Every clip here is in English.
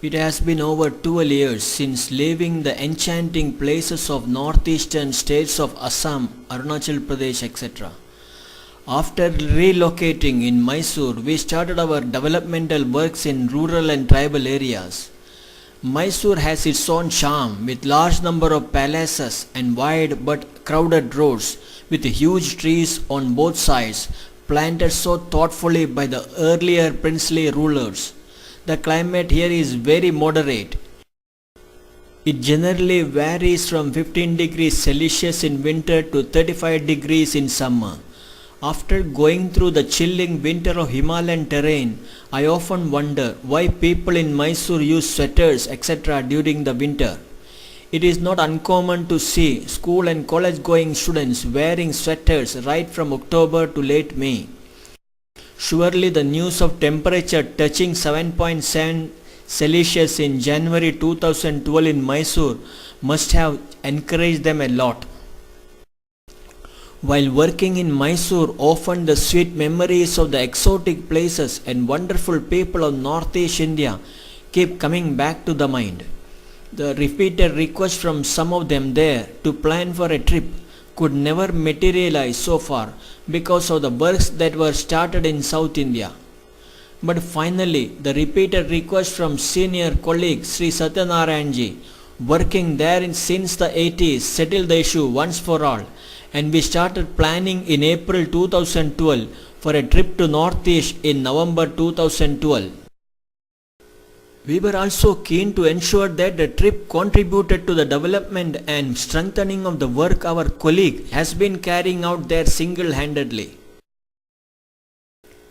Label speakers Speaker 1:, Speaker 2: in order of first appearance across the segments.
Speaker 1: It has been over 12 years since leaving the enchanting places of northeastern states of Assam, Arunachal Pradesh, etc. After relocating in Mysore, we started our developmental works in rural and tribal areas. Mysore has its own charm with large number of palaces and wide but crowded roads with huge trees on both sides planted so thoughtfully by the earlier princely rulers. The climate here is very moderate. It generally varies from 15 degrees Celsius in winter to 35 degrees in summer. After going through the chilling winter of Himalayan terrain, I often wonder why people in Mysore use sweaters etc. during the winter. It is not uncommon to see school and college going students wearing sweaters right from October to late May. Surely the news of temperature touching 7.7 Celsius in January 2012 in Mysore must have encouraged them a lot. While working in Mysore, often the sweet memories of the exotic places and wonderful people of Northeast India keep coming back to the mind. The repeated requests from some of them there to plan for a trip could never materialize so far because of the works that were started in South India. But finally, the repeated request from senior colleague Sri Satyanarayanji, working there since the 80s, settled the issue once for all, and we started planning in April 2012 for a trip to Northeast in November 2012. We were also keen to ensure that the trip contributed to the development and strengthening of the work our colleague has been carrying out there single-handedly.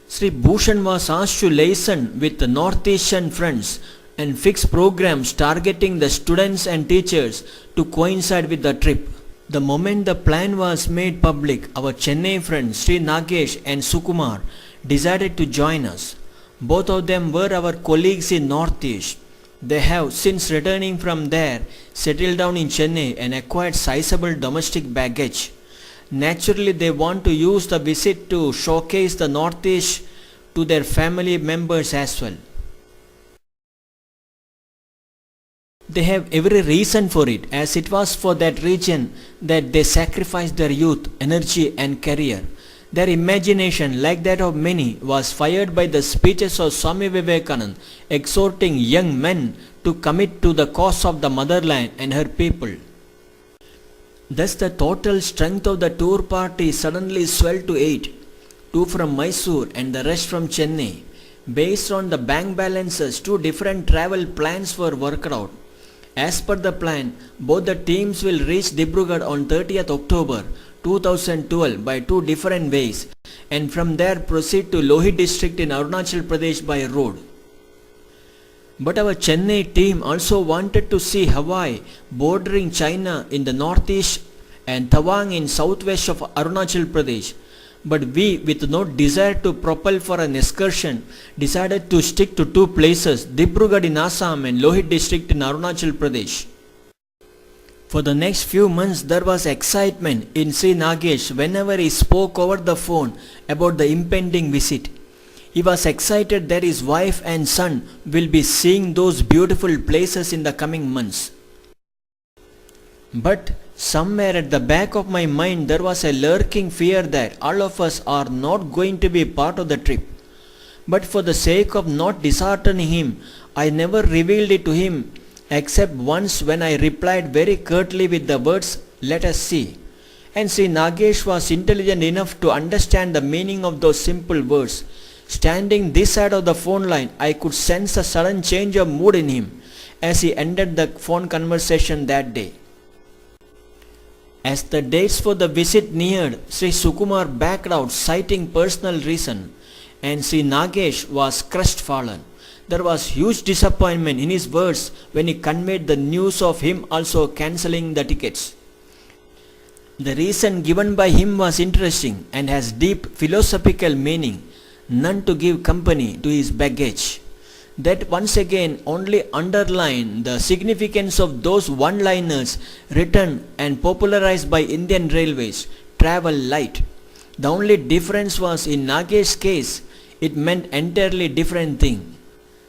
Speaker 1: Sri Bhushan was asked to liaison with the Northeastern friends and fix programs targeting the students and teachers to coincide with the trip. The moment the plan was made public, our Chennai friends Sri Nagesh and Sukumar decided to join us. Both of them were our colleagues in Northeast. They have, since returning from there, settled down in Chennai and acquired sizable domestic baggage. Naturally, they want to use the visit to showcase the Northeast to their family members as well. They have every reason for it, as it was for that region that they sacrificed their youth, energy and career. Their imagination, like that of many, was fired by the speeches of Swami Vivekananda, exhorting young men to commit to the cause of the motherland and her people. Thus the total strength of the tour party suddenly swelled to 8, 2 from Mysore and the rest from Chennai. Based on the bank balances, 2 different travel plans were worked out. As per the plan, both the teams will reach Dibrugarh on 30th October 2012 by 2 different ways and from there proceed to Lohit district in Arunachal Pradesh by road. But our Chennai team also wanted to see Hawaii bordering China in the northeast and Tawang in southwest of Arunachal Pradesh. But we, with no desire to propel for an excursion, decided to stick to 2 places, Dibrugarh in Assam and Lohit district in Arunachal Pradesh. For the next few months there was excitement in Sri Nagesh whenever he spoke over the phone about the impending visit. He was excited that his wife and son will be seeing those beautiful places in the coming months. But somewhere at the back of my mind there was a lurking fear that all of us are not going to be part of the trip. But for the sake of not disheartening him, I never revealed it to him except once when I replied very curtly with the words, "Let us see." And Sri Nagesh was intelligent enough to understand the meaning of those simple words. Standing this side of the phone line, I could sense a sudden change of mood in him as he ended the phone conversation that day. As the dates for the visit neared, Sri Sukumar backed out citing personal reason, and Sri Nagesh was crestfallen. There was huge disappointment in his words when he conveyed the news of him also cancelling the tickets. The reason given by him was interesting and has deep philosophical meaning, none to give company to his baggage. That once again only underlined the significance of those one-liners written and popularized by Indian Railways, "Travel light." The only difference was in Nagesh's case, it meant entirely different thing.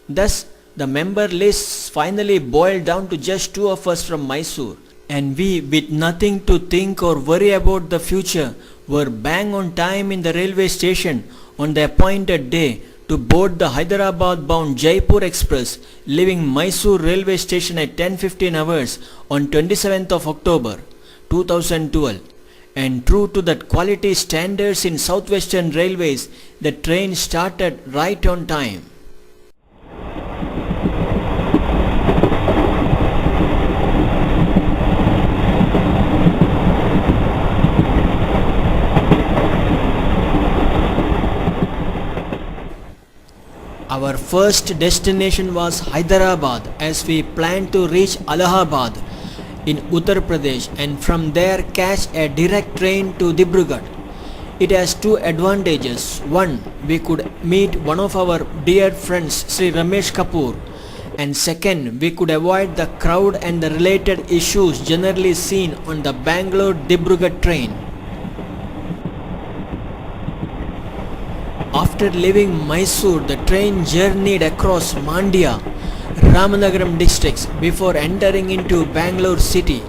Speaker 1: Thus, The member list finally boiled down to just two of us from Mysore, and we, with nothing to think or worry about the future, were bang on time in the railway station on the appointed day to board the Hyderabad-bound Jaipur Express, leaving Mysore railway station at 10:15 hours on 27th of October 2012. And true to the quality standards in Southwestern Railways, the train started right on time. Our first destination was Hyderabad, as we planned to reach Allahabad in Uttar Pradesh and from there catch a direct train to Dibrugarh. It has two advantages. One, we could meet one of our dear friends Sri Ramesh Kapoor, and second, we could avoid the crowd and the related issues generally seen on the Bangalore-Dibrugarh train. After leaving Mysore, the train journeyed across Mandya, Ramanagaram districts before entering into Bangalore city.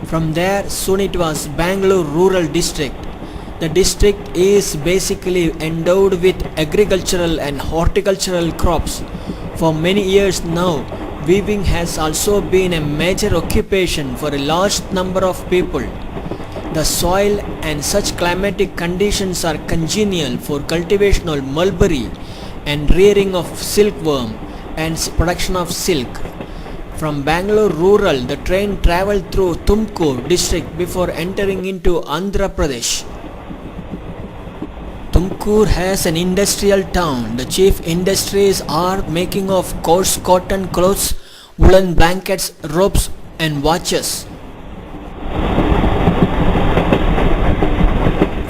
Speaker 1: From there, soon it was Bangalore rural district. The district is basically endowed with agricultural and horticultural crops. For many years now, weaving has also been a major occupation for a large number of people. The soil and such climatic conditions are congenial for cultivation of mulberry and rearing of silkworm and production of silk. From Bangalore rural, the train travelled through Tumkur district before entering into Andhra Pradesh. Tumkur has an industrial town. The chief industries are making of coarse cotton clothes, woolen blankets, ropes and watches.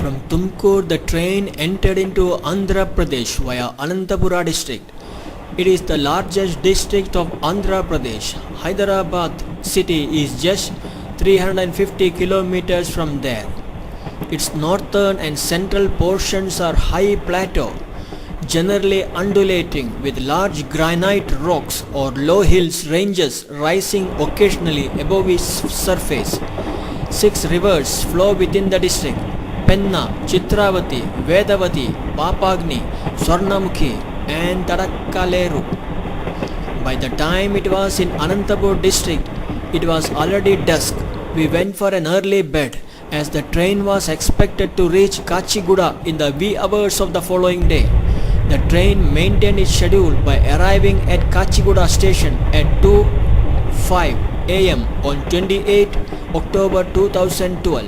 Speaker 1: From Tumkur, the train entered into Andhra Pradesh via Anantapura district. It is the largest district of Andhra Pradesh. Hyderabad city is just 350 kilometers from there. Its northern and central portions are high plateau, generally undulating with large granite rocks or low hills ranges rising occasionally above its surface. 6 rivers flow within the district: Penna, Chitravati, Vedavati, Papagni, Swarnamukhi and Tadakkaleru. By the time it was in Anantapur district, it was already dusk. We went for an early bed, as the train was expected to reach Kachiguda in the wee hours of the following day. The train maintained its schedule by arriving at Kachiguda station at 2:05 am on 28 October 2012.